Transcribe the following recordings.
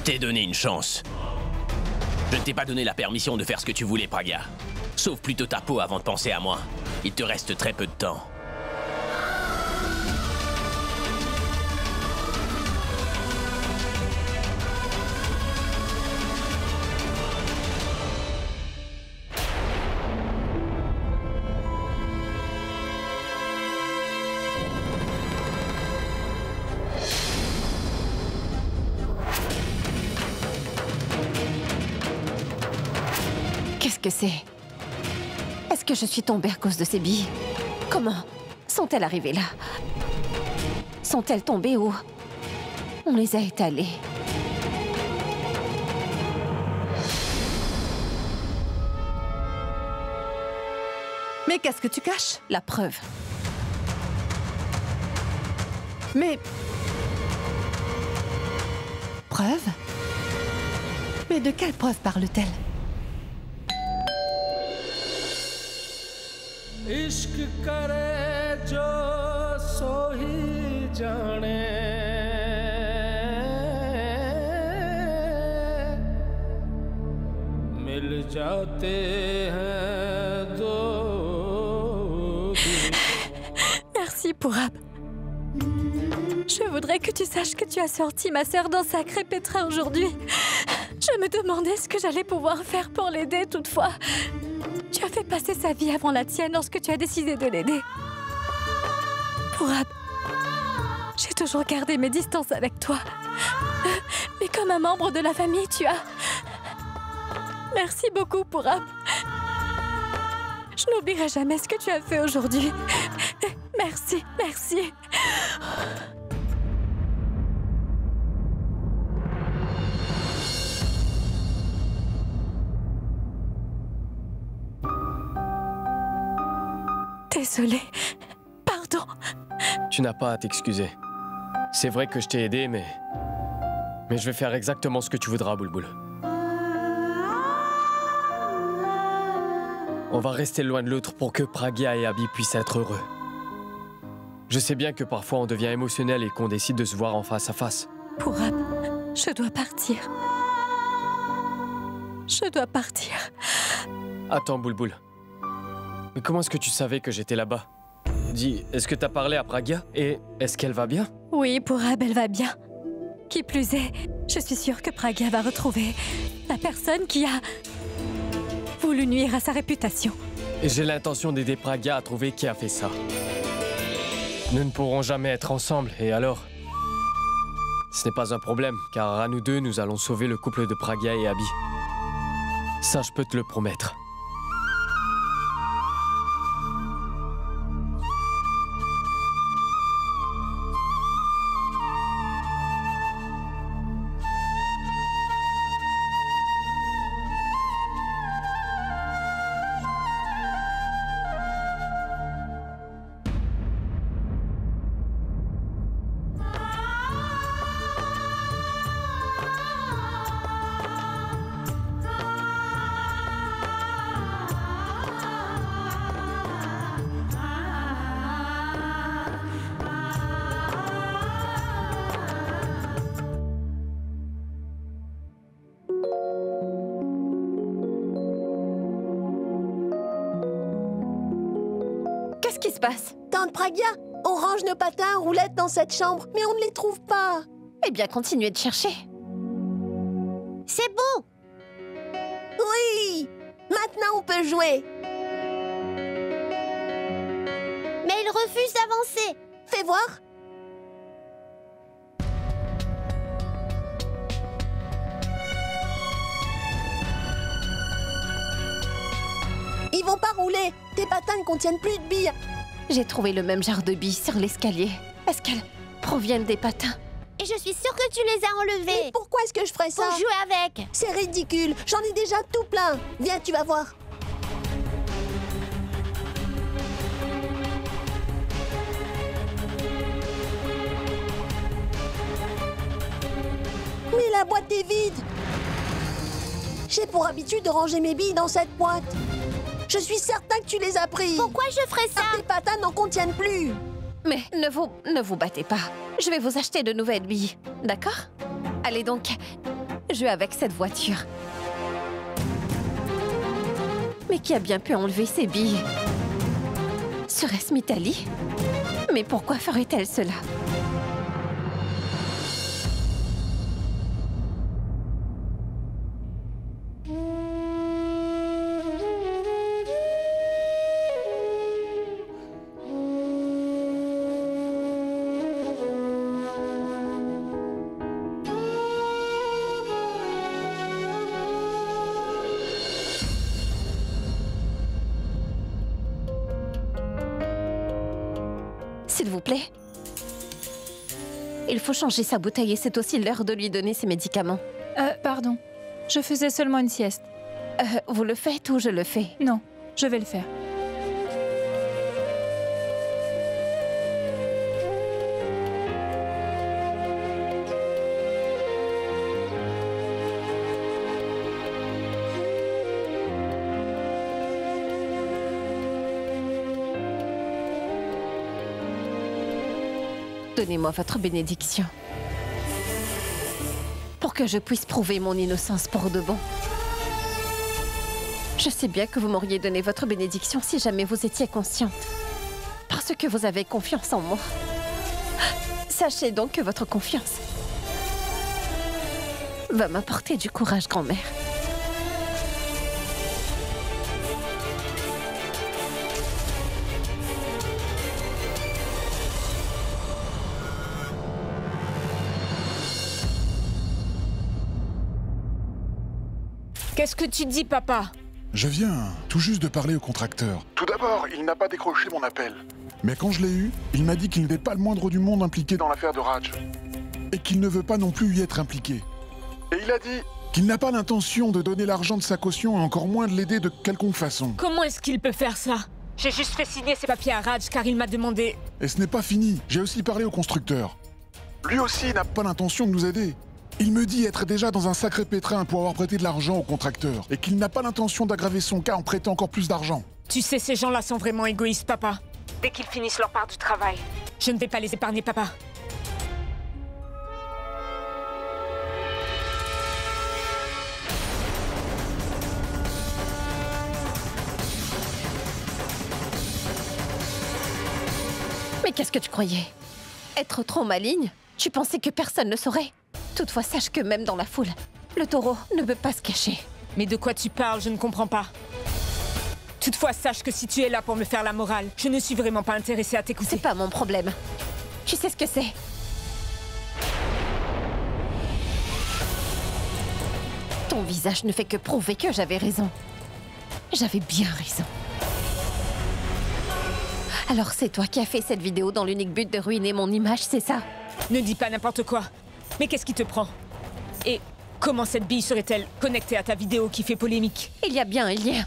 t'ai donné une chance. Je ne t'ai pas donné la permission de faire ce que tu voulais, Pragya. Sauve plutôt ta peau avant de penser à moi. Il te reste très peu de temps. Qu'est-ce que c'est? Est-ce que je suis tombée à cause de ces billes? Comment sont-elles arrivées là? Sont-elles tombées où? On les a étalées. Mais qu'est-ce que tu caches? La preuve. Mais... Preuve? Mais de quelle preuve parle-t-elle? इश्क करे जो सो ही जाने मिल जाते हैं दो Merci, Purab. Je voudrais que tu saches que tu as sorti ma sœur d'un sacré pétrin aujourd'hui. Je me demandais ce que j'allais pouvoir faire pour l'aider toutefois. Tu as fait passer sa vie avant la tienne lorsque tu as décidé de l'aider. Purab, j'ai toujours gardé mes distances avec toi. Mais comme un membre de la famille, tu as... Merci beaucoup, Purab. Je n'oublierai jamais ce que tu as fait aujourd'hui. Merci, merci. Désolée. Pardon. Tu n'as pas à t'excuser. C'est vrai que je t'ai aidé, mais je vais faire exactement ce que tu voudras, Bulbul. On va rester loin de l'autre pour que Pragya et Abhi puissent être heureux. Je sais bien que parfois on devient émotionnel et qu'on décide de se voir en face à face. Purab, je dois partir. Je dois partir. Attends, Bulbul. Mais comment est-ce que tu savais que j'étais là-bas? Dis, est-ce que t'as parlé à Pragya? Et est-ce qu'elle va bien? Oui, Purab, elle va bien. Qui plus est, je suis sûre que Pragya va retrouver la personne qui a voulu nuire à sa réputation. Et j'ai l'intention d'aider Pragya à trouver qui a fait ça. Nous ne pourrons jamais être ensemble, et alors? Ce n'est pas un problème, car à nous deux, nous allons sauver le couple de Pragya et Abhi. Ça, je peux te le promettre. Qu'est-ce qui se passe? Tante Pragya, on range nos patins roulettes dans cette chambre, mais on ne les trouve pas. Eh bien, continuez de chercher. C'est bon. Oui, maintenant on peut jouer. Mais il refuse d'avancer. Fais voir. Ils vont pas rouler. Tes patins ne contiennent plus de billes. J'ai trouvé le même genre de billes sur l'escalier. Est-ce qu'elles proviennent des patins? Et je suis sûre que tu les as enlevés. Mais pourquoi est-ce que je ferais ça? Pour jouer avec. C'est ridicule. J'en ai déjà tout plein. Viens, tu vas voir. Mais la boîte est vide. J'ai pour habitude de ranger mes billes dans cette boîte. Je suis certain que tu les as pris. Pourquoi je ferais ça? Tes patins n'en contiennent plus. Mais ne vous battez pas. Je vais vous acheter de nouvelles billes, d'accord? Allez donc, jouer avec cette voiture. Mais qui a bien pu enlever ces billes? Serait-ce Mitali? Mais pourquoi ferait-elle cela? S'il vous plaît. Il faut changer sa bouteille et c'est aussi l'heure de lui donner ses médicaments. Pardon. Je faisais seulement une sieste. Vous le faites ou je le fais? Non, je vais le faire. Donnez-moi votre bénédiction. Pour que je puisse prouver mon innocence pour de bon. Je sais bien que vous m'auriez donné votre bénédiction si jamais vous étiez consciente. Parce que vous avez confiance en moi. Sachez donc que votre confiance va m'apporter du courage, grand-mère. Qu'est-ce que tu dis, papa? Je viens tout juste de parler au contracteur. Tout d'abord, il n'a pas décroché mon appel. Mais quand je l'ai eu, il m'a dit qu'il n'est pas le moindre du monde impliqué dans l'affaire de Raj. Et qu'il ne veut pas non plus y être impliqué. Et il a dit qu'il n'a pas l'intention de donner l'argent de sa caution et encore moins de l'aider de quelconque façon. Comment est-ce qu'il peut faire ça? J'ai juste fait signer ces papiers à Raj car il m'a demandé... Et ce n'est pas fini, j'ai aussi parlé au constructeur. Lui aussi n'a pas l'intention de nous aider. Il me dit être déjà dans un sacré pétrin pour avoir prêté de l'argent au contracteur et qu'il n'a pas l'intention d'aggraver son cas en prêtant encore plus d'argent. Tu sais, ces gens-là sont vraiment égoïstes, papa. Dès qu'ils finissent leur part du travail, je ne vais pas les épargner, papa. Mais qu'est-ce que tu croyais? Être trop maligne? Tu pensais que personne ne saurait? Toutefois, sache que même dans la foule, le taureau ne peut pas se cacher. Mais de quoi tu parles? Je ne comprends pas. Toutefois, sache que si tu es là pour me faire la morale, je ne suis vraiment pas intéressée à t'écouter. C'est pas mon problème. Tu sais ce que c'est? Ton visage ne fait que prouver que j'avais raison. J'avais bien raison. Alors c'est toi qui as fait cette vidéo dans l'unique but de ruiner mon image, c'est ça? Ne dis pas n'importe quoi. Mais qu'est-ce qui te prend? Et comment cette bille serait-elle connectée à ta vidéo qui fait polémique? Il y a bien un lien.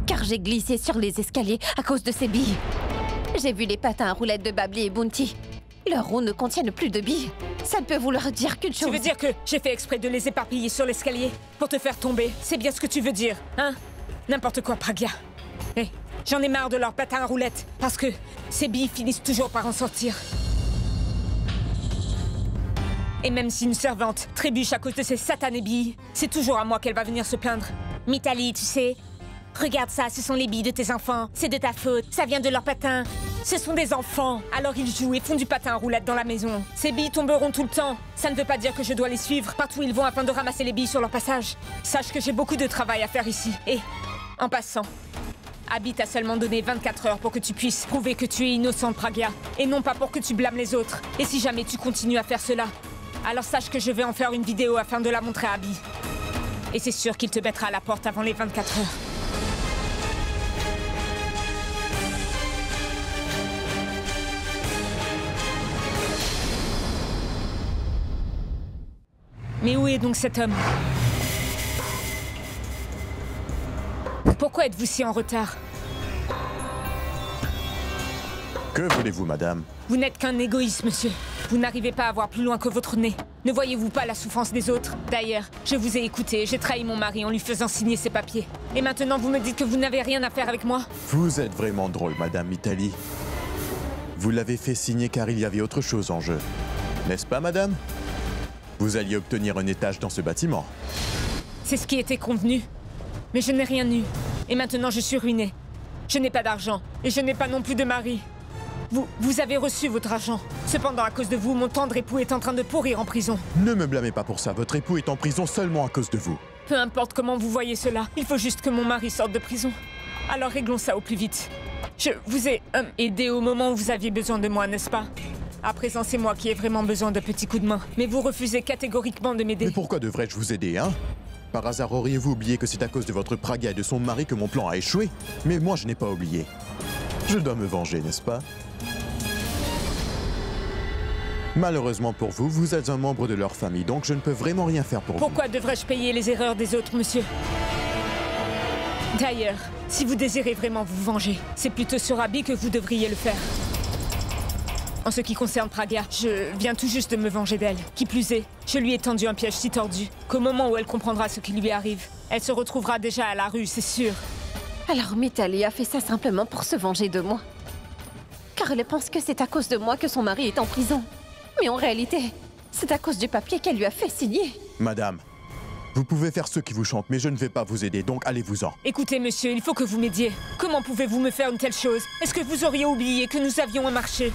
Car j'ai glissé sur les escaliers à cause de ces billes. J'ai vu les patins à roulettes de Babli et Bounty. Leurs roues ne contiennent plus de billes. Ça ne peut vouloir dire qu'une chose. Tu veux dire que j'ai fait exprès de les éparpiller sur l'escalier pour te faire tomber? C'est bien ce que tu veux dire, hein? N'importe quoi, Pragya. Hé, j'en ai marre de leurs patins à roulettes parce que ces billes finissent toujours par en sortir. Et même si une servante trébuche à cause de ces satanées billes, c'est toujours à moi qu'elle va venir se plaindre. Mitali, tu sais, regarde ça, ce sont les billes de tes enfants. C'est de ta faute, ça vient de leurs patins. Ce sont des enfants, alors ils jouent et font du patin à roulettes dans la maison. Ces billes tomberont tout le temps. Ça ne veut pas dire que je dois les suivre partout où ils vont afin de ramasser les billes sur leur passage. Sache que j'ai beaucoup de travail à faire ici. Et, en passant, Abby t'a seulement donné 24 heures pour que tu puisses prouver que tu es innocent, Pragya. Et non pas pour que tu blâmes les autres. Et si jamais tu continues à faire cela, alors sache que je vais en faire une vidéo afin de la montrer à Abby. Et c'est sûr qu'il te mettra à la porte avant les 24 heures. Mais où est donc cet homme? Pourquoi êtes-vous si en retard? Que voulez-vous, madame? Vous n'êtes qu'un égoïste, monsieur. Vous n'arrivez pas à voir plus loin que votre nez. Ne voyez-vous pas la souffrance des autres? D'ailleurs, je vous ai écouté, j'ai trahi mon mari en lui faisant signer ses papiers. Et maintenant, vous me dites que vous n'avez rien à faire avec moi? Vous êtes vraiment drôle, madame Mitali. Vous l'avez fait signer car il y avait autre chose en jeu. N'est-ce pas, madame? Vous alliez obtenir un étage dans ce bâtiment. C'est ce qui était convenu. Mais je n'ai rien eu. Et maintenant, je suis ruinée. Je n'ai pas d'argent. Et je n'ai pas non plus de mari. Vous avez reçu votre argent. Cependant, à cause de vous, mon tendre époux est en train de pourrir en prison. Ne me blâmez pas pour ça. Votre époux est en prison seulement à cause de vous. Peu importe comment vous voyez cela, il faut juste que mon mari sorte de prison. Alors réglons ça au plus vite. Je vous ai aidé au moment où vous aviez besoin de moi, n'est-ce pas? À présent, c'est moi qui ai vraiment besoin de petits coups de main. Mais vous refusez catégoriquement de m'aider. Mais pourquoi devrais-je vous aider, hein? Par hasard, auriez-vous oublié que c'est à cause de votre Praga et de son mari que mon plan a échoué? Mais moi, je n'ai pas oublié. Je dois me venger, n'est-ce pas? Malheureusement pour vous, vous êtes un membre de leur famille, donc je ne peux vraiment rien faire pour vous. Pourquoi devrais-je payer les erreurs des autres, monsieur? D'ailleurs, si vous désirez vraiment vous venger, c'est plutôt sur Abby que vous devriez le faire. En ce qui concerne Praga, je viens tout juste de me venger d'elle. Qui plus est, je lui ai tendu un piège si tordu qu'au moment où elle comprendra ce qui lui arrive, elle se retrouvera déjà à la rue, c'est sûr. Alors Mitali a fait ça simplement pour se venger de moi. Car elle pense que c'est à cause de moi que son mari est en prison. Mais en réalité, c'est à cause du papier qu'elle lui a fait signer. Madame, vous pouvez faire ce qui vous chante, mais je ne vais pas vous aider, donc allez-vous-en. Écoutez, monsieur, il faut que vous m'aidiez. Comment pouvez-vous me faire une telle chose? Est-ce que vous auriez oublié que nous avions un marché?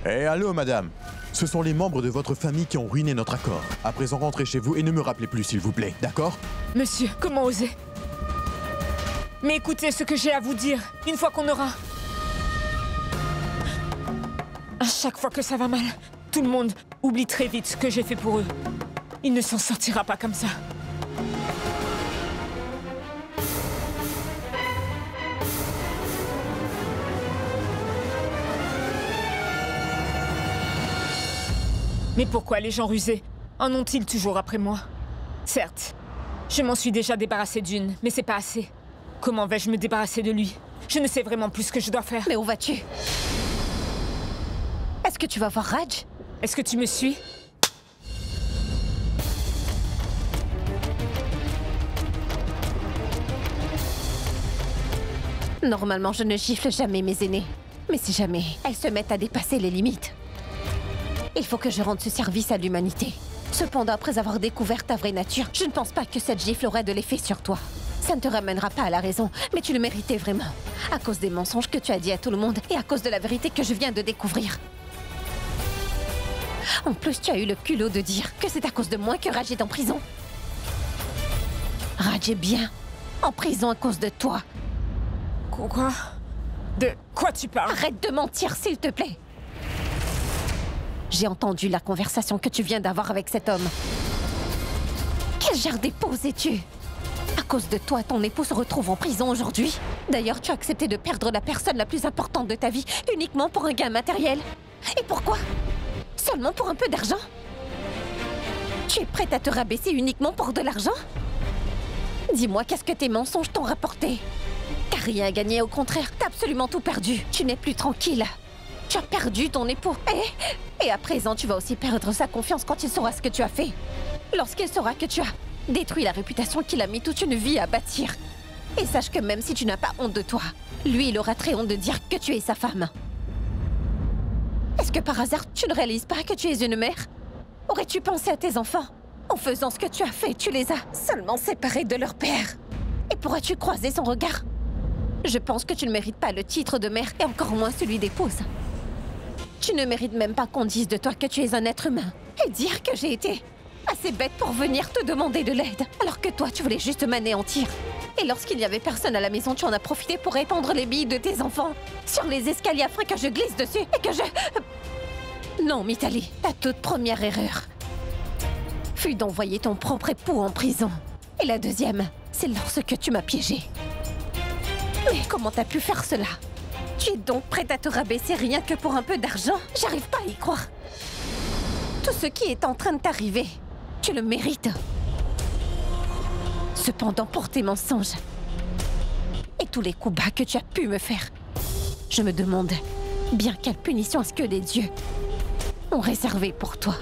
Eh, allô, madame. Ce sont les membres de votre famille qui ont ruiné notre accord. À présent, rentrez chez vous et ne me rappelez plus, s'il vous plaît, d'accord? Monsieur, comment oser? Mais écoutez ce que j'ai à vous dire, une fois qu'on aura... À chaque fois que ça va mal, tout le monde oublie très vite ce que j'ai fait pour eux. Il ne s'en sortira pas comme ça. Mais pourquoi les gens rusés en ont-ils toujours après moi? Certes, je m'en suis déjà débarrassée d'une, mais c'est pas assez. Comment vais-je me débarrasser de lui? Je ne sais vraiment plus ce que je dois faire. Mais où vas-tu? Est-ce que tu vas voir Raj? Est-ce que tu me suis? Normalement, je ne gifle jamais mes aînés. Mais si jamais elles se mettent à dépasser les limites, il faut que je rende ce service à l'humanité. Cependant, après avoir découvert ta vraie nature, je ne pense pas que cette gifle aurait de l'effet sur toi. Ça ne te ramènera pas à la raison, mais tu le méritais vraiment. À cause des mensonges que tu as dit à tout le monde et à cause de la vérité que je viens de découvrir. En plus, tu as eu le culot de dire que c'est à cause de moi que Raj est en prison. Raj est bien en prison à cause de toi. Quoi? De quoi tu parles? Arrête de mentir, s'il te plaît. J'ai entendu la conversation que tu viens d'avoir avec cet homme. Quel genre d'épouse es-tu? À cause de toi, ton époux se retrouve en prison aujourd'hui. D'ailleurs, tu as accepté de perdre la personne la plus importante de ta vie uniquement pour un gain matériel. Et pourquoi? Seulement pour un peu d'argent? Tu es prête à te rabaisser uniquement pour de l'argent? Dis-moi, qu'est-ce que tes mensonges t'ont rapporté? T'as rien gagné, au contraire, t'as absolument tout perdu. Tu n'es plus tranquille. Tu as perdu ton époux. Et à présent, tu vas aussi perdre sa confiance quand il saura ce que tu as fait. Lorsqu'il saura que tu as détruit la réputation qu'il a mis toute une vie à bâtir. Et sache que même si tu n'as pas honte de toi, lui, il aura très honte de dire que tu es sa femme. Est-ce que par hasard, tu ne réalises pas que tu es une mère? Aurais-tu pensé à tes enfants? En faisant ce que tu as fait, tu les as seulement séparés de leur père. Et pourras-tu croiser son regard? Je pense que tu ne mérites pas le titre de mère et encore moins celui d'épouse. Tu ne mérites même pas qu'on dise de toi que tu es un être humain. Et dire que j'ai été assez bête pour venir te demander de l'aide, alors que toi, tu voulais juste m'anéantir. Et lorsqu'il n'y avait personne à la maison, tu en as profité pour répandre les billes de tes enfants sur les escaliers afin que je glisse dessus et que je... Non, Mitali, ta toute première erreur fut d'envoyer ton propre époux en prison. Et la deuxième, c'est lorsque tu m'as piégée. Mais comment t'as pu faire cela? Tu es donc prête à te rabaisser rien que pour un peu d'argent? J'arrive pas à y croire. Tout ce qui est en train de t'arriver, tu le mérites. Cependant, pour tes mensonges et tous les coups bas que tu as pu me faire, je me demande bien quelle punition est-ce que les dieux ont réservé pour toi.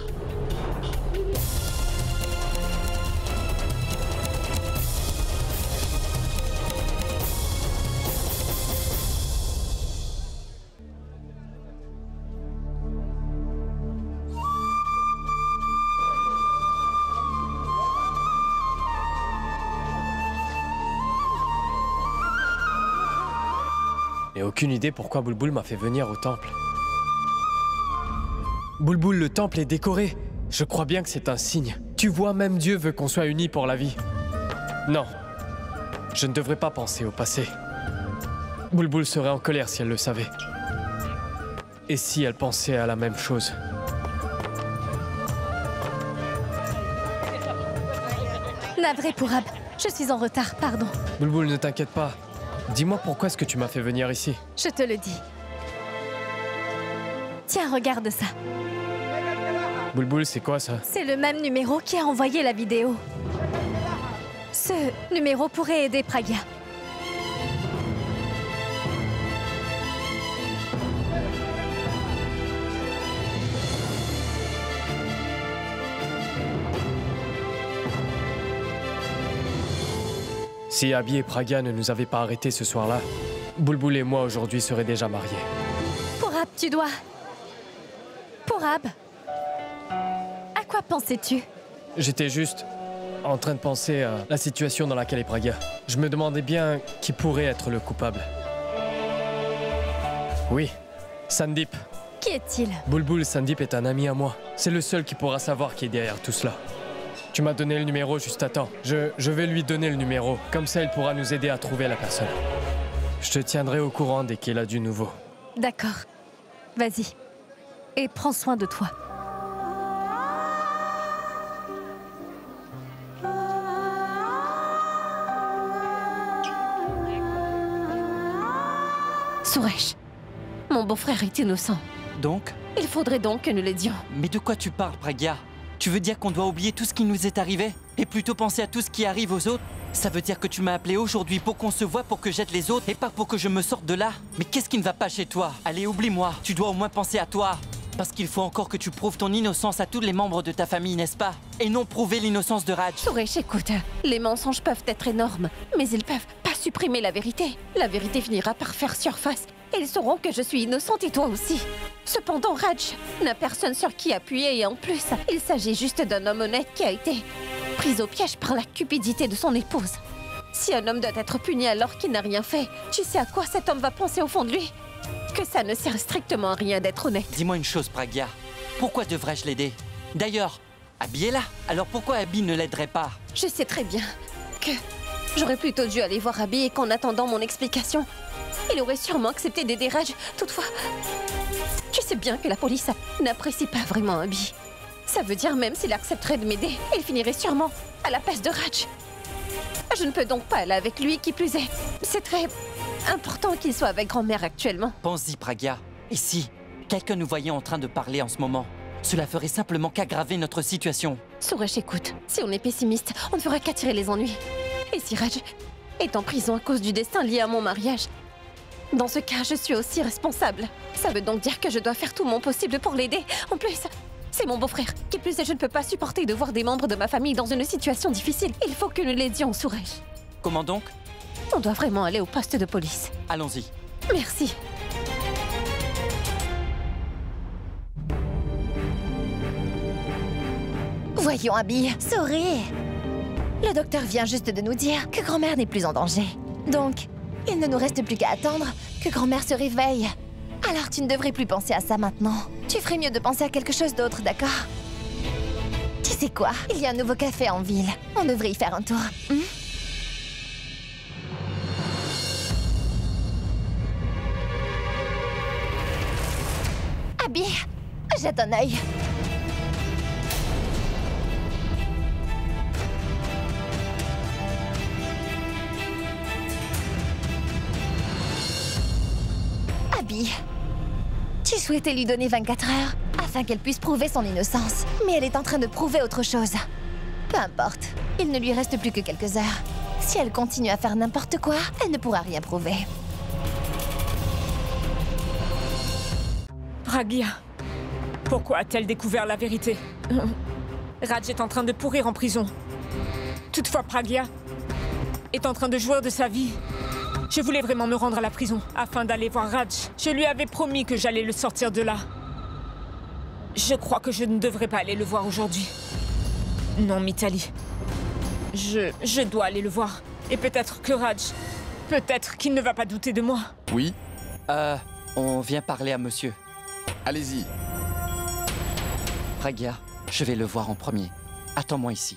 aucune idée pourquoi Bulbul m'a fait venir au temple. Bulbul, le temple est décoré. Je crois bien que c'est un signe. Tu vois, même Dieu veut qu'on soit unis pour la vie. Non. Je ne devrais pas penser au passé. Bulbul serait en colère si elle le savait. Et si elle pensait à la même chose? Navré pour Ab. Je suis en retard, pardon. Bulbul, ne t'inquiète pas. Dis-moi pourquoi est-ce que tu m'as fait venir ici? Je te le dis. Tiens, regarde ça. Bulbul, c'est quoi ça? C'est le même numéro qui a envoyé la vidéo. Ce numéro pourrait aider Pragya. Si Abby et Pragya ne nous avaient pas arrêtés ce soir-là, Bulbul et moi aujourd'hui seraient déjà mariés. Pourab, tu dois... Pourab, à quoi pensais-tu? J'étais juste en train de penser à la situation dans laquelle est Pragya. Je me demandais bien qui pourrait être le coupable. Oui, Sandeep. Qui est-il? Bulbul, Sandeep est un ami à moi. C'est le seul qui pourra savoir qui est derrière tout cela. Tu m'as donné le numéro juste à temps. Je vais lui donner le numéro. Comme ça, il pourra nous aider à trouver la personne. Je te tiendrai au courant dès qu'il a du nouveau. D'accord. Vas-y. Et prends soin de toi. Suresh, mon beau-frère est innocent. Donc? Il faudrait donc que nous l'aidions. Mais de quoi tu parles, Pragya? Tu veux dire qu'on doit oublier tout ce qui nous est arrivé et plutôt penser à tout ce qui arrive aux autres? Ça veut dire que tu m'as appelé aujourd'hui pour qu'on se voie, pour que j'aide les autres et pas pour que je me sorte de là? Mais qu'est-ce qui ne va pas chez toi? Allez, oublie-moi. Tu dois au moins penser à toi. Parce qu'il faut encore que tu prouves ton innocence à tous les membres de ta famille, n'est-ce pas? Et non prouver l'innocence de Raj. Suresh, écoute, les mensonges peuvent être énormes, mais ils peuvent pas supprimer la vérité. La vérité finira par faire surface. Et ils sauront que je suis innocente et toi aussi. Cependant, Raj n'a personne sur qui appuyer et en plus, il s'agit juste d'un homme honnête qui a été pris au piège par la cupidité de son épouse. Si un homme doit être puni alors qu'il n'a rien fait, tu sais à quoi cet homme va penser au fond de lui? Que ça ne sert strictement à rien d'être honnête. Dis-moi une chose, Pragya. Pourquoi devrais-je l'aider? D'ailleurs, Abby est là. Alors pourquoi Abby ne l'aiderait pas? Je sais très bien que j'aurais plutôt dû aller voir Abby et qu'en attendant mon explication, il aurait sûrement accepté d'aider Raj. Toutefois, tu sais bien que la police n'apprécie pas vraiment Abby. Ça veut dire même s'il accepterait de m'aider, il finirait sûrement à la place de Raj. Je ne peux donc pas aller avec lui, qui plus est. C'est très important qu'il soit avec grand-mère actuellement. Pense-y, Pragya. Et si quelqu'un nous voyait en train de parler en ce moment, cela ferait simplement qu'aggraver notre situation. Suresh, écoute, si on est pessimiste, on ne fera qu'attirer les ennuis. Et si Raj est en prison à cause du destin lié à mon mariage, dans ce cas, je suis aussi responsable. Ça veut donc dire que je dois faire tout mon possible pour l'aider. En plus, c'est mon beau-frère. Qui plus est, je ne peux pas supporter de voir des membres de ma famille dans une situation difficile. Il faut que nous l'aidions, Suresh. Comment donc? On doit vraiment aller au poste de police. Allons-y. Merci. Voyons, Abby, souris. Le docteur vient juste de nous dire que grand-mère n'est plus en danger. Donc, il ne nous reste plus qu'à attendre que grand-mère se réveille. Alors tu ne devrais plus penser à ça maintenant. Tu ferais mieux de penser à quelque chose d'autre, d'accord? Tu sais quoi? Il y a un nouveau café en ville. On devrait y faire un tour. Abby, jette un œil. Abby, tu souhaitais lui donner 24 heures afin qu'elle puisse prouver son innocence. Mais elle est en train de prouver autre chose. Peu importe, il ne lui reste plus que quelques heures. Si elle continue à faire n'importe quoi, elle ne pourra rien prouver. Pragya, pourquoi a-t-elle découvert la vérité? Raj est en train de pourrir en prison. Toutefois, Pragya est en train de jouir de sa vie. Je voulais vraiment me rendre à la prison afin d'aller voir Raj. Je lui avais promis que j'allais le sortir de là. Je crois que je ne devrais pas aller le voir aujourd'hui. Non, Mithali. Je dois aller le voir. Et peut-être que Raj... Peut-être qu'il ne va pas douter de moi. Oui, On vient parler à monsieur. Allez-y. Pragya, je vais le voir en premier. Attends-moi ici.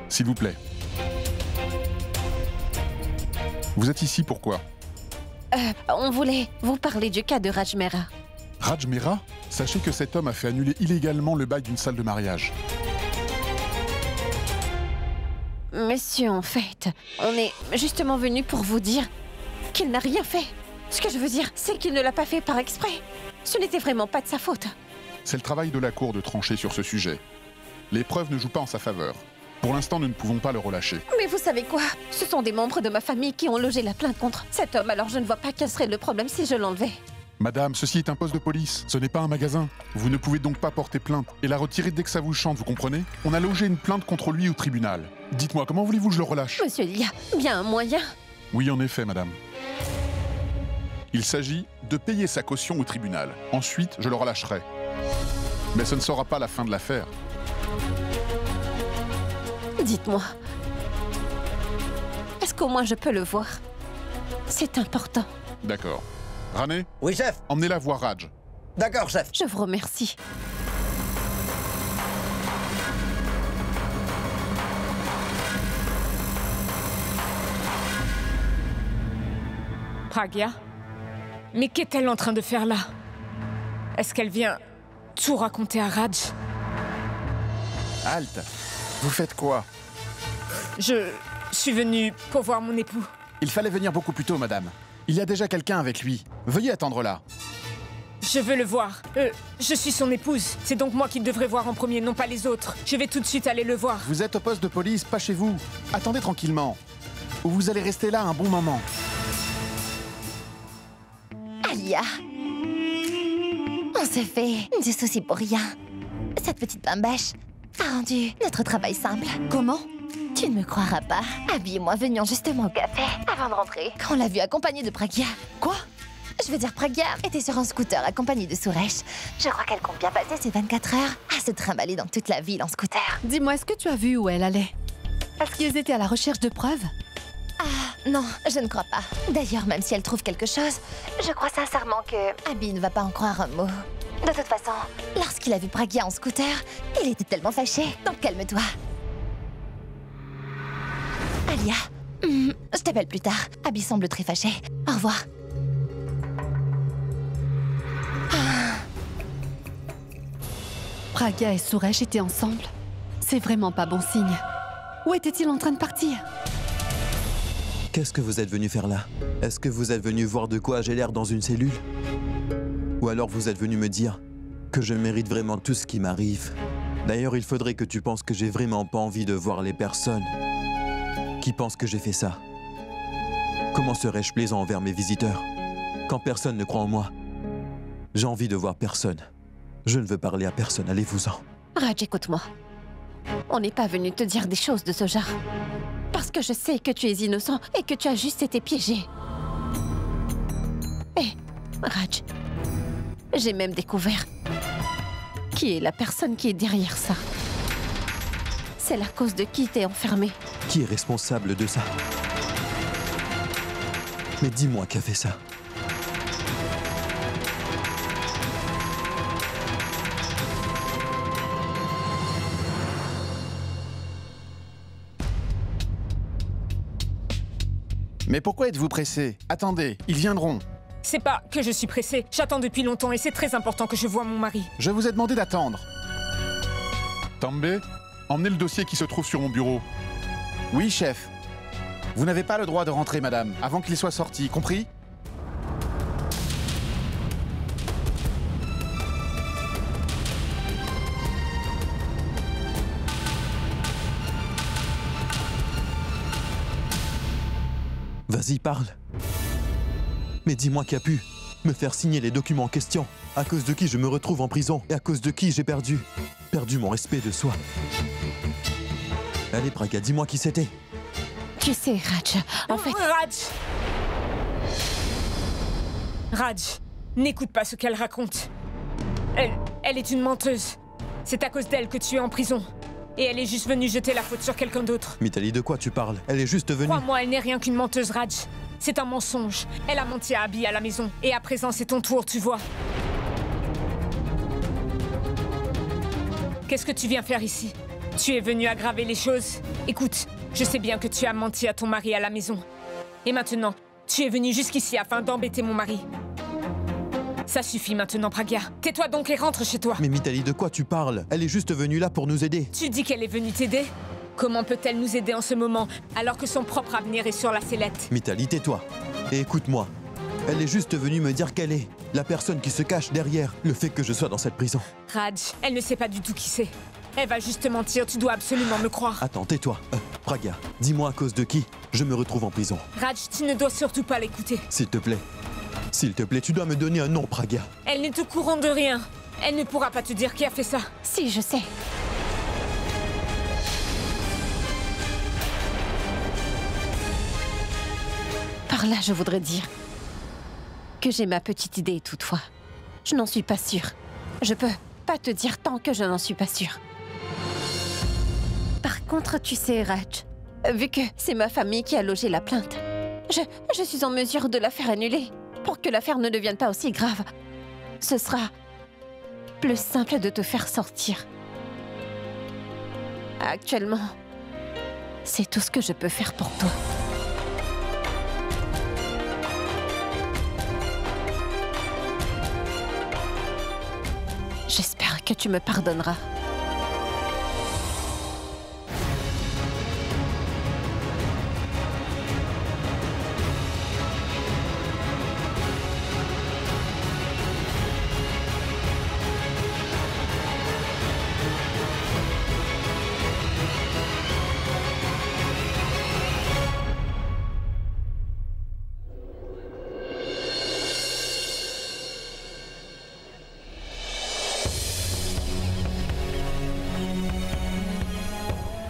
S'il vous plaît. Vous êtes ici pourquoi? On voulait vous parler du cas de Raj Mehra. Raj Mehra? Sachez que cet homme a fait annuler illégalement le bail d'une salle de mariage. Monsieur, en fait, on est justement venu pour vous dire qu'il n'a rien fait. Ce que je veux dire, c'est qu'il ne l'a pas fait par exprès. Ce n'était vraiment pas de sa faute. C'est le travail de la Cour de trancher sur ce sujet. Les preuves ne jouent pas en sa faveur. Pour l'instant, nous ne pouvons pas le relâcher. Mais vous savez quoi? Ce sont des membres de ma famille qui ont logé la plainte contre cet homme, alors je ne vois pas quel serait le problème si je l'enlevais. Madame, ceci est un poste de police, ce n'est pas un magasin. Vous ne pouvez donc pas porter plainte et la retirer dès que ça vous chante, vous comprenez? On a logé une plainte contre lui au tribunal. Dites-moi, comment voulez-vous que je le relâche? Monsieur, il y a bien un moyen. Oui, en effet, madame. Il s'agit de payer sa caution au tribunal. Ensuite, je le relâcherai. Mais ce ne sera pas la fin de l'affaire. Dites-moi, est-ce qu'au moins je peux le voir? C'est important. D'accord. Rané? Oui, chef. Emmenez-la voir Raj. D'accord, chef. Je vous remercie. Pragya? Mais qu'est-elle en train de faire là? Est-ce qu'elle vient tout raconter à Raj? Halte. Vous faites quoi? Je suis venue pour voir mon époux. Il fallait venir beaucoup plus tôt, madame. Il y a déjà quelqu'un avec lui. Veuillez attendre là. Je veux le voir. Je suis son épouse. C'est donc moi qui devrais voir en premier, non pas les autres. Je vais tout de suite aller le voir. Vous êtes au poste de police, pas chez vous. Attendez tranquillement. Ou vous allez rester là un bon moment. Alia, on s'est fait du souci pour rien. Cette petite bambèche a rendu notre travail simple. Comment? Tu ne me croiras pas. Abby et moi venions justement au café avant de rentrer, quand on l'a vu accompagnée de Pragya. Quoi? Je veux dire, Pragya était sur un scooter accompagnée de Suresh. Je crois qu'elle compte bien passer ses 24 heures à se trimballer dans toute la ville en scooter. Dis-moi, est-ce que tu as vu où elle allait? Est-ce qu'ils étaient à la recherche de preuves? Ah, non, je ne crois pas. D'ailleurs, même si elle trouve quelque chose, je crois sincèrement que Abby ne va pas en croire un mot. De toute façon, lorsqu'il a vu Pragya en scooter, il était tellement fâché. Donc calme-toi. Alia, je t'appelle plus tard. Abby semble très fâchée. Au revoir. Pragya et Suresh étaient ensemble. C'est vraiment pas bon signe. Où était-il en train de partir? Qu'est-ce que vous êtes venu faire là? Est-ce que vous êtes venu voir de quoi j'ai l'air dans une cellule? Ou alors vous êtes venu me dire que je mérite vraiment tout ce qui m'arrive? D'ailleurs, il faudrait que tu penses que j'ai vraiment pas envie de voir les personnes qui pensent que j'ai fait ça. Comment serais-je plaisant envers mes visiteurs quand personne ne croit en moi? J'ai envie de voir personne. Je ne veux parler à personne, allez-vous-en. Raj, écoute-moi. On n'est pas venu te dire des choses de ce genre. Parce que je sais que tu es innocent et que tu as juste été piégé. Hé, Raj, j'ai même découvert qui est la personne qui est derrière ça. C'est la cause de qui t'es enfermé. Qui est responsable de ça? Mais dis-moi qui a fait ça. Mais pourquoi êtes-vous pressé? Attendez, ils viendront. C'est pas que je suis pressée. J'attends depuis longtemps et c'est très important que je voie mon mari. Je vous ai demandé d'attendre. També, emmenez le dossier qui se trouve sur mon bureau. Oui, chef. Vous n'avez pas le droit de rentrer, madame, avant qu'il soit sorti, compris? Vas-y, parle. Mais dis-moi qui a pu me faire signer les documents en question, à cause de qui je me retrouve en prison et à cause de qui j'ai perdu mon respect de soi. Allez, Pragya, dis-moi qui c'était. Tu sais, Raj, en fait... Raj, n'écoute pas ce qu'elle raconte. Elle est une menteuse. C'est à cause d'elle que tu es en prison. Et elle est juste venue jeter la faute sur quelqu'un d'autre. Mitali, de quoi tu parles? Elle est juste venue... Crois-moi, elle n'est rien qu'une menteuse, Raj. C'est un mensonge. Elle a menti à Abby à la maison. Et à présent, c'est ton tour, tu vois. Qu'est-ce que tu viens faire ici? Tu es venu aggraver les choses? Écoute, je sais bien que tu as menti à ton mari à la maison. Et maintenant, tu es venu jusqu'ici afin d'embêter mon mari. Ça suffit maintenant, Pragya. Tais-toi donc et rentre chez toi. Mais Mitali, de quoi tu parles? Elle est juste venue là pour nous aider. Tu dis qu'elle est venue t'aider? Comment peut-elle nous aider en ce moment, alors que son propre avenir est sur la sellette? Mitali, tais-toi. Et écoute-moi. Elle est juste venue me dire qu'elle est la personne qui se cache derrière le fait que je sois dans cette prison. Raj, elle ne sait pas du tout qui c'est. Elle va juste mentir, tu dois absolument me croire. Attends, tais-toi. Pragya, dis-moi à cause de qui je me retrouve en prison. Raj, tu ne dois surtout pas l'écouter. S'il te plaît. S'il te plaît, tu dois me donner un nom, Pragya. Elle n'est au courant de rien. Elle ne pourra pas te dire qui a fait ça. Si, je sais. Par là, je voudrais dire que j'ai ma petite idée toutefois. Je n'en suis pas sûre. Je peux pas te dire tant que je n'en suis pas sûre. Par contre, tu sais, Raj, vu que c'est ma famille qui a logé la plainte, je suis en mesure de la faire annuler. Pour que l'affaire ne devienne pas aussi grave, ce sera plus simple de te faire sortir. Actuellement, c'est tout ce que je peux faire pour toi. J'espère que tu me pardonneras.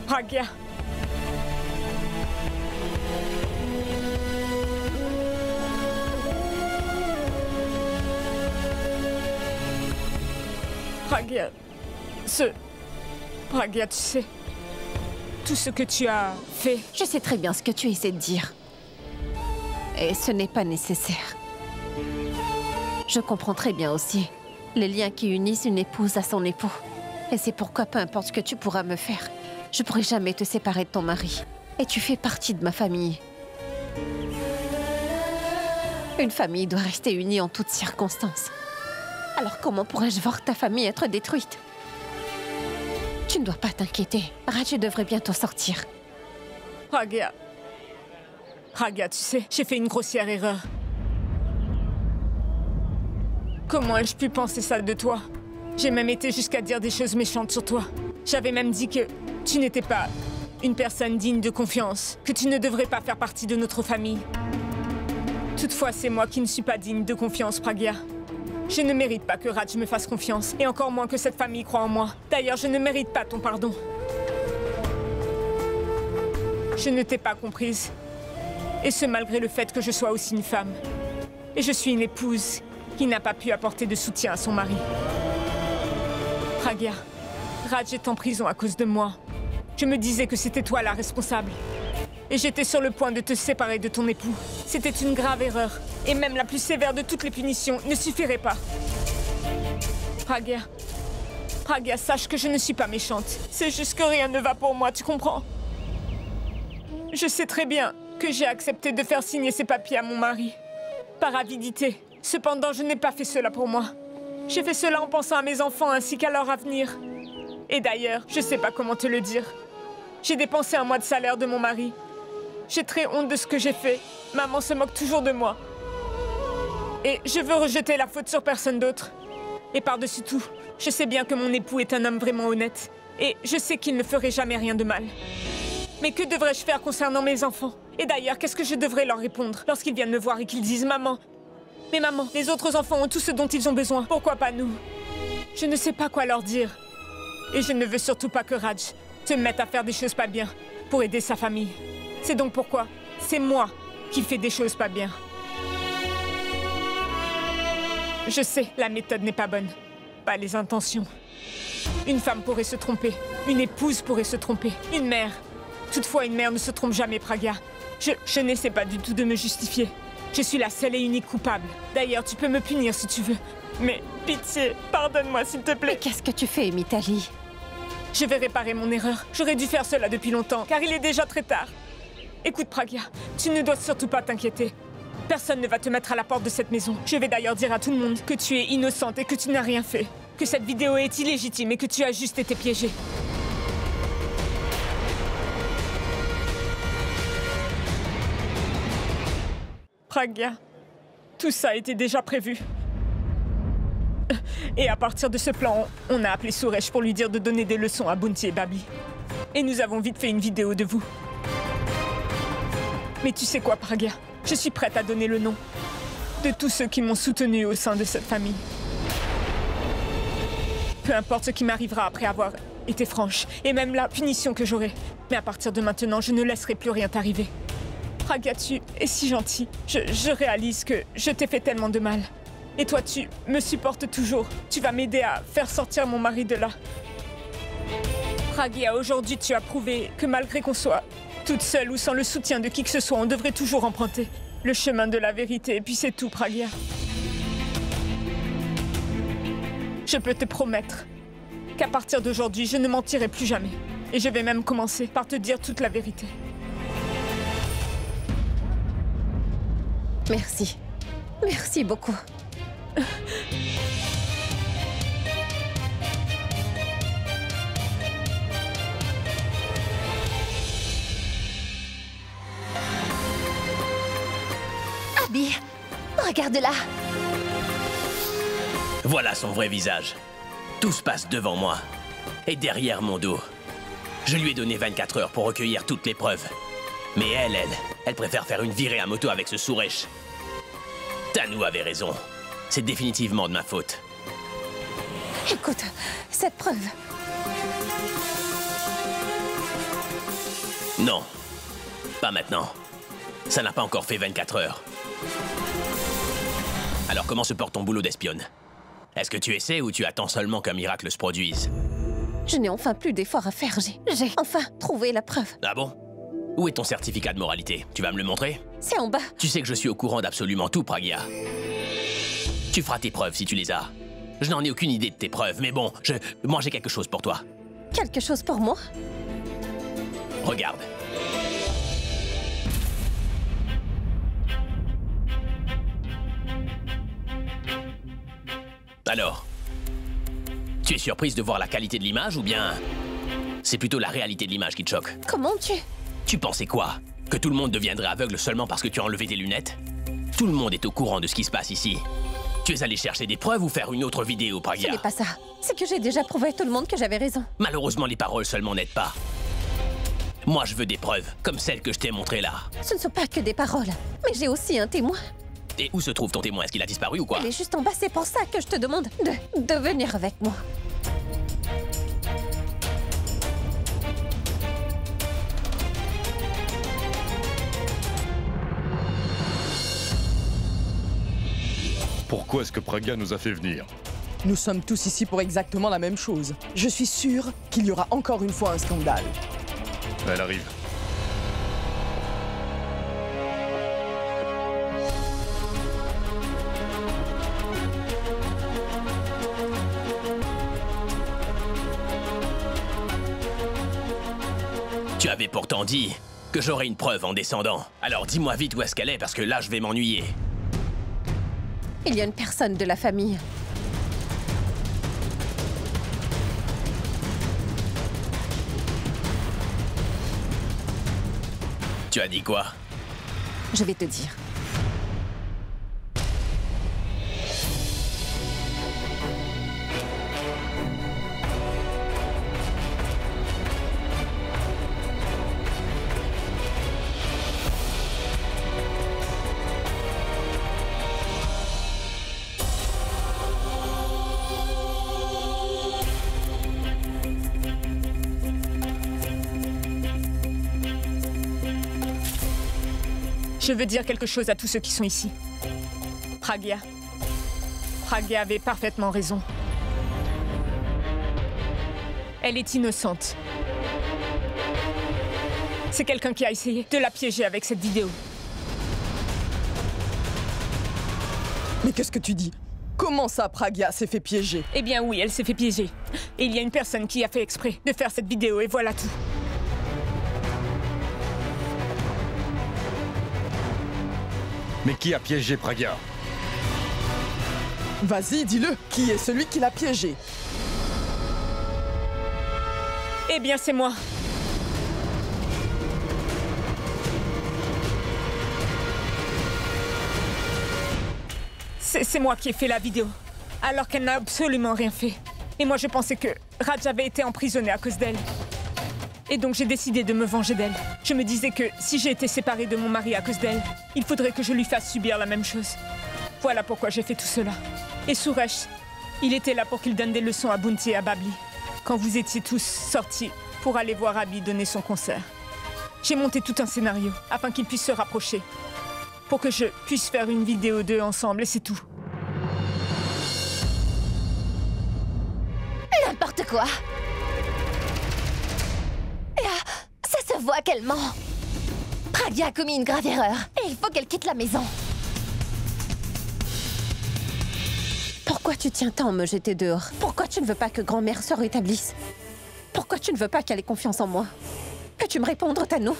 Pragya. Pragya. Pragya, tu sais... Tout ce que tu as fait... Je sais très bien ce que tu essaies de dire. Et ce n'est pas nécessaire. Je comprends très bien aussi les liens qui unissent une épouse à son époux. Et c'est pourquoi, peu importe ce que tu pourras me faire, je pourrai jamais te séparer de ton mari. Et tu fais partie de ma famille. Une famille doit rester unie en toutes circonstances. Alors comment pourrais-je voir ta famille être détruite? Tu ne dois pas t'inquiéter. Raj devrait bientôt sortir. Pragya. Pragya, tu sais, j'ai fait une grossière erreur. Comment ai-je pu penser ça de toi? J'ai même été jusqu'à dire des choses méchantes sur toi. J'avais même dit que tu n'étais pas une personne digne de confiance, que tu ne devrais pas faire partie de notre famille. Toutefois, c'est moi qui ne suis pas digne de confiance, Pragya. Je ne mérite pas que Raj me fasse confiance, et encore moins que cette famille croie en moi. D'ailleurs, je ne mérite pas ton pardon. Je ne t'ai pas comprise. Et ce, malgré le fait que je sois aussi une femme. Et je suis une épouse qui n'a pas pu apporter de soutien à son mari. Pragya, Raj est en prison à cause de moi. Je me disais que c'était toi la responsable. Et j'étais sur le point de te séparer de ton époux. C'était une grave erreur. Et même la plus sévère de toutes les punitions ne suffirait pas. Pragya. Pragya, sache que je ne suis pas méchante. C'est juste que rien ne va pour moi, tu comprends? Je sais très bien que j'ai accepté de faire signer ces papiers à mon mari. Par avidité. Cependant, je n'ai pas fait cela pour moi. J'ai fait cela en pensant à mes enfants ainsi qu'à leur avenir. Et d'ailleurs, je sais pas comment te le dire. J'ai dépensé un mois de salaire de mon mari. J'ai très honte de ce que j'ai fait. Maman se moque toujours de moi. Et je veux rejeter la faute sur personne d'autre. Et par-dessus tout, je sais bien que mon époux est un homme vraiment honnête. Et je sais qu'il ne ferait jamais rien de mal. Mais que devrais-je faire concernant mes enfants? Et d'ailleurs, qu'est-ce que je devrais leur répondre lorsqu'ils viennent me voir et qu'ils disent « Maman, mais maman, les autres enfants ont tout ce dont ils ont besoin. Pourquoi pas nous ?» Je ne sais pas quoi leur dire. Et je ne veux surtout pas que Raj se mettre à faire des choses pas bien pour aider sa famille. C'est donc pourquoi c'est moi qui fais des choses pas bien. Je sais, la méthode n'est pas bonne. Pas les intentions. Une femme pourrait se tromper. Une épouse pourrait se tromper. Une mère. Toutefois, une mère ne se trompe jamais, Pragya. Je n'essaie pas du tout de me justifier. Je suis la seule et unique coupable. D'ailleurs, tu peux me punir si tu veux. Mais pitié, pardonne-moi s'il te plaît. Mais qu'est-ce que tu fais, Mitali? Je vais réparer mon erreur. J'aurais dû faire cela depuis longtemps, car il est déjà très tard. Écoute, Pragya, tu ne dois surtout pas t'inquiéter. Personne ne va te mettre à la porte de cette maison. Je vais d'ailleurs dire à tout le monde que tu es innocente et que tu n'as rien fait. Que cette vidéo est illégitime et que tu as juste été piégée. Pragya, tout ça était déjà prévu. Et à partir de ce plan, on a appelé Suresh pour lui dire de donner des leçons à Bounty et Babi. Et nous avons vite fait une vidéo de vous. Mais tu sais quoi, Pragya? Je suis prête à donner le nom de tous ceux qui m'ont soutenu au sein de cette famille. Peu importe ce qui m'arrivera après avoir été franche, et même la punition que j'aurai. Mais à partir de maintenant, je ne laisserai plus rien t'arriver. Pragya, tu es si gentil. Je réalise que je t'ai fait tellement de mal. Et toi, tu me supportes toujours. Tu vas m'aider à faire sortir mon mari de là. Pragya, aujourd'hui, tu as prouvé que malgré qu'on soit toute seule ou sans le soutien de qui que ce soit, on devrait toujours emprunter le chemin de la vérité. Et puis c'est tout, Pragya. Je peux te promettre qu'à partir d'aujourd'hui, je ne mentirai plus jamais. Et je vais même commencer par te dire toute la vérité. Merci. Merci beaucoup. Abby, regarde-la. Voilà son vrai visage. Tout se passe devant moi. Et derrière mon dos. Je lui ai donné 24 heures pour recueillir toutes les preuves. Mais elle préfère faire une virée à moto avec ce Suresh. Tanu avait raison. C'est définitivement de ma faute. Écoute, cette preuve... Non. Pas maintenant. Ça n'a pas encore fait 24 heures. Alors comment se porte ton boulot d'espionne? Est-ce que tu essaies ou tu attends seulement qu'un miracle se produise? Je n'ai enfin plus d'efforts à faire. J'ai enfin trouvé la preuve. Ah bon? Où est ton certificat de moralité? Tu vas me le montrer? C'est en bas. Tu sais que je suis au courant d'absolument tout, Pragya. Tu feras tes preuves si tu les as. Je n'en ai aucune idée de tes preuves, mais bon, moi j'ai quelque chose pour toi. Quelque chose pour moi? Regarde. Alors, tu es surprise de voir la qualité de l'image ou bien c'est plutôt la réalité de l'image qui te choque? Comment tu... Tu pensais quoi? Que tout le monde deviendrait aveugle seulement parce que tu as enlevé tes lunettes? Tout le monde est au courant de ce qui se passe ici. Tu es allé chercher des preuves ou faire une autre vidéo, Pragya? Ce n'est pas ça. C'est que j'ai déjà prouvé à tout le monde que j'avais raison. Malheureusement, les paroles seulement n'aident pas. Moi, je veux des preuves, comme celles que je t'ai montrées là. Ce ne sont pas que des paroles, mais j'ai aussi un témoin. Et où se trouve ton témoin? Est-ce qu'il a disparu ou quoi? Il est juste en bas, c'est pour ça que je te demande de venir avec moi. Pourquoi est-ce que Pragya nous a fait venir? Nous sommes tous ici pour exactement la même chose. Je suis sûre qu'il y aura encore une fois un scandale. Elle arrive. Tu avais pourtant dit que j'aurais une preuve en descendant. Alors dis-moi vite où est-ce qu'elle est, parce que là, je vais m'ennuyer. Il y a une personne de la famille. Tu as dit quoi? Je vais te dire. Je veux dire quelque chose à tous ceux qui sont ici. Pragya avait parfaitement raison. Elle est innocente. C'est quelqu'un qui a essayé de la piéger avec cette vidéo. Mais qu'est-ce que tu dis? Comment ça, Pragya s'est fait piéger? Eh bien oui, elle s'est fait piéger. Et il y a une personne qui a fait exprès de faire cette vidéo et voilà tout. Mais qui a piégé Pragya? Vas-y, dis-le. Qui est celui qui l'a piégé? Eh bien, c'est moi. C'est moi qui ai fait la vidéo, alors qu'elle n'a absolument rien fait. Et moi, je pensais que Raj avait été emprisonné à cause d'elle. Et donc, j'ai décidé de me venger d'elle. Je me disais que si j'ai été séparée de mon mari à cause d'elle, il faudrait que je lui fasse subir la même chose. Voilà pourquoi j'ai fait tout cela. Et Suresh, il était là pour qu'il donne des leçons à Bunty et à Babli, quand vous étiez tous sortis pour aller voir Abby donner son concert. J'ai monté tout un scénario afin qu'ils puissent se rapprocher, pour que je puisse faire une vidéo d'eux ensemble, et c'est tout. N'importe quoi. Là, ça se voit qu'elle ment. Pragya a commis une grave erreur, et il faut qu'elle quitte la maison. Pourquoi tu tiens tant à me jeter dehors? Pourquoi tu ne veux pas que grand-mère se rétablisse? Pourquoi tu ne veux pas qu'elle ait confiance en moi? Peux-tu me répondre, Tano?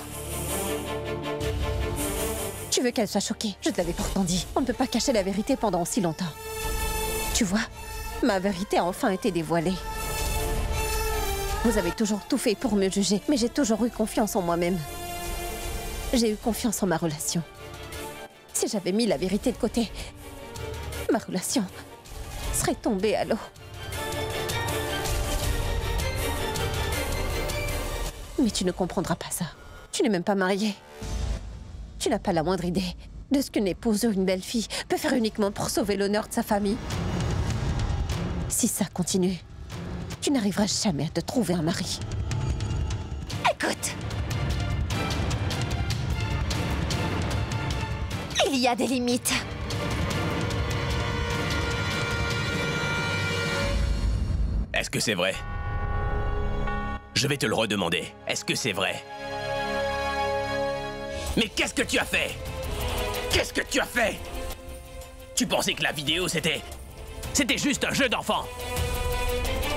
Tu veux qu'elle soit choquée? Je te l'avais pourtant dit. On ne peut pas cacher la vérité pendant si longtemps. Tu vois, ma vérité a enfin été dévoilée. Vous avez toujours tout fait pour me juger, mais j'ai toujours eu confiance en moi-même. J'ai eu confiance en ma relation. Si j'avais mis la vérité de côté, ma relation serait tombée à l'eau. Mais tu ne comprendras pas ça. Tu n'es même pas mariée. Tu n'as pas la moindre idée de ce qu'une épouse ou une belle-fille peut faire uniquement pour sauver l'honneur de sa famille. Si ça continue, tu n'arriveras jamais à te trouver un mari. Écoute. Il y a des limites. Est-ce que c'est vrai? Je vais te le redemander. Est-ce que c'est vrai? Mais qu'est-ce que tu as fait? Qu'est-ce que tu as fait? Tu pensais que la vidéo, c'était juste un jeu d'enfant?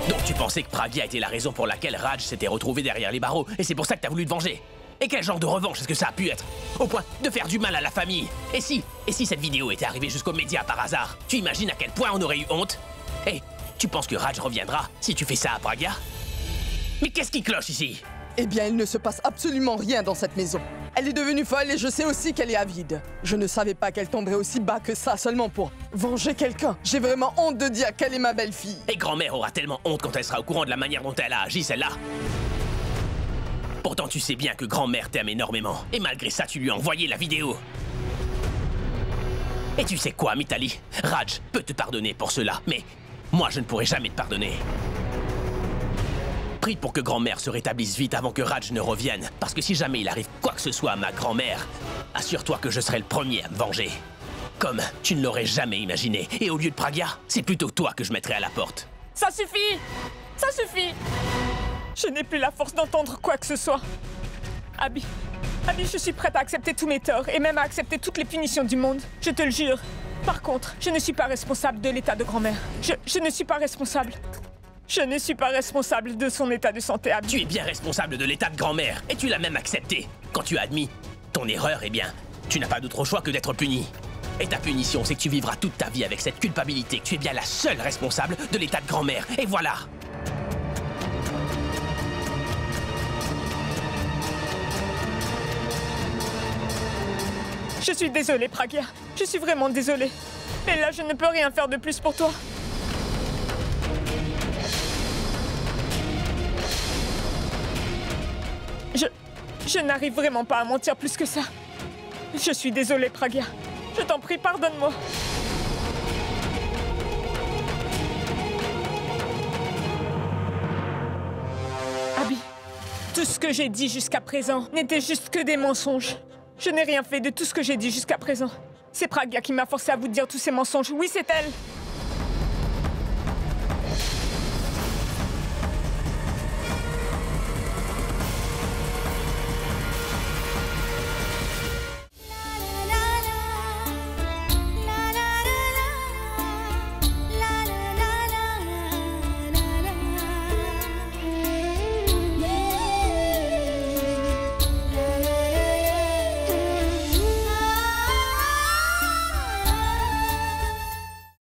Donc tu pensais que Pragya était la raison pour laquelle Raj s'était retrouvé derrière les barreaux, et c'est pour ça que t'as voulu te venger? Et quel genre de revanche est-ce que ça a pu être? Au point de faire du mal à la famille? Et si cette vidéo était arrivée jusqu'aux médias par hasard? Tu imagines à quel point on aurait eu honte? Et tu penses que Raj reviendra si tu fais ça à Pragya? Mais qu'est-ce qui cloche ici? Eh bien, il ne se passe absolument rien dans cette maison. Elle est devenue folle et je sais aussi qu'elle est avide. Je ne savais pas qu'elle tomberait aussi bas que ça seulement pour venger quelqu'un. J'ai vraiment honte de dire qu'elle est ma belle-fille. Et grand-mère aura tellement honte quand elle sera au courant de la manière dont elle a agi, celle-là. Pourtant, tu sais bien que grand-mère t'aime énormément. Et malgré ça, tu lui as envoyé la vidéo. Et tu sais quoi, Mithali? Raj peut te pardonner pour cela, mais moi, je ne pourrai jamais te pardonner. Prie pour que grand-mère se rétablisse vite avant que Raj ne revienne. Parce que si jamais il arrive quoi que ce soit à ma grand-mère, assure-toi que je serai le premier à me venger. Comme tu ne l'aurais jamais imaginé. Et au lieu de Pragya, c'est plutôt toi que je mettrai à la porte. Ça suffit! Ça suffit! Je n'ai plus la force d'entendre quoi que ce soit. Abby, je suis prête à accepter tous mes torts et même à accepter toutes les punitions du monde. Je te le jure. Par contre, je ne suis pas responsable de l'état de grand-mère. Je ne suis pas responsable. Je ne suis pas responsable de son état de santé, Abby. Tu es bien responsable de l'état de grand-mère, et tu l'as même accepté. Quand tu as admis ton erreur, eh bien, tu n'as pas d'autre choix que d'être puni. Et ta punition, c'est que tu vivras toute ta vie avec cette culpabilité, que tu es bien la seule responsable de l'état de grand-mère. Et voilà. Je suis désolée, Pragya. Je suis vraiment désolée. Et là, je ne peux rien faire de plus pour toi. Je n'arrive vraiment pas à mentir plus que ça. Je suis désolée, Pragya. Je t'en prie, pardonne-moi. Abby, tout ce que j'ai dit jusqu'à présent n'était juste que des mensonges. Je n'ai rien fait de tout ce que j'ai dit jusqu'à présent. C'est Pragya qui m'a forcé à vous dire tous ces mensonges. Oui, c'est elle.